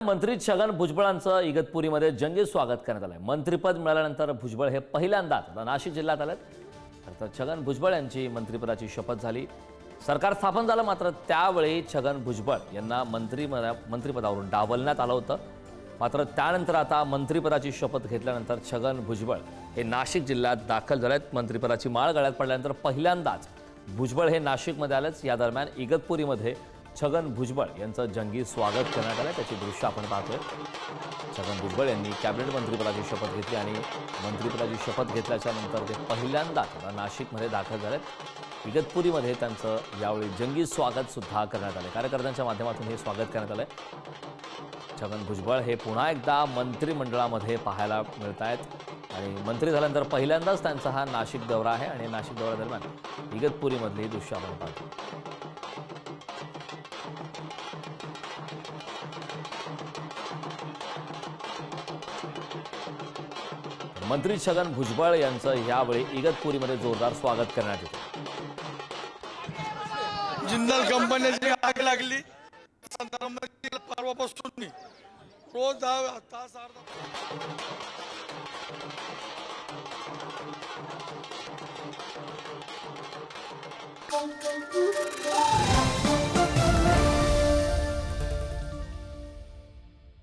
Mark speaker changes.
Speaker 1: मंत्री छगन भुजबळांचं इगतपुरीमध्ये जंगी स्वागत करण्यात आलंय। मंत्रिपद मिळाल्यानंतर भुजबळ हे पहिल्यांदाच नाशिक जिल्ह्यात आलेत। तर छगन भुजबळ यांची मंत्रिपदाची शपथ झाली। सरकार स्थापन झालं, मात्र त्यावेळी छगन भुजबळ यांना मंत्रिपदावरून डावलण्यात आलं होतं। मात्र त्यानंतर आता मंत्रिपदाची शपथ घेतल्यानंतर छगन भुजबळ हे नाशिक जिल्ह्यात दाखल झालेत। मंत्रिपदाची माळ गळ्यात पडल्यानंतर पहिल्यांदाच भुजबळ हे नाशिकमध्ये आलेच। या दरम्यान इगतपुरीमध्ये छगन भुजबळ यांचं जंगी स्वागत करण्यात आलं, त्याची दृश्य आपण पाहतोय। छगन भुजबळ यांनी कॅबिनेट मंत्रिपदाची शपथ घेतली आणि मंत्रिपदाची शपथ घेतल्याच्या नंतर ते पहिल्यांदाच नाशिकमध्ये दाखल झालेत। इगतपुरीमध्ये त्यांचं यावेळी जंगी स्वागत सुद्धा करण्यात आले। कार्यकर्त्यांच्या माध्यमातून हे स्वागत करण्यात आलंय। छगन भुजबळ हे पुन्हा एकदा मंत्रिमंडळामध्ये पाहायला मिळत आहेत आणि मंत्री झाल्यानंतर पहिल्यांदाच त्यांचा हा नाशिक दौरा आहे आणि नाशिक दौऱ्यादरम्यान इगतपुरीमधली दृश्य आपण पाहतो। मंत्री छगन भुजबळ यांचं यावेळी इगतपुरीमध्ये जोरदार स्वागत करण्यात येतं।
Speaker 2: जिंदाल कंपनीची आग लागली परवापासून मी रोज तास अर्धा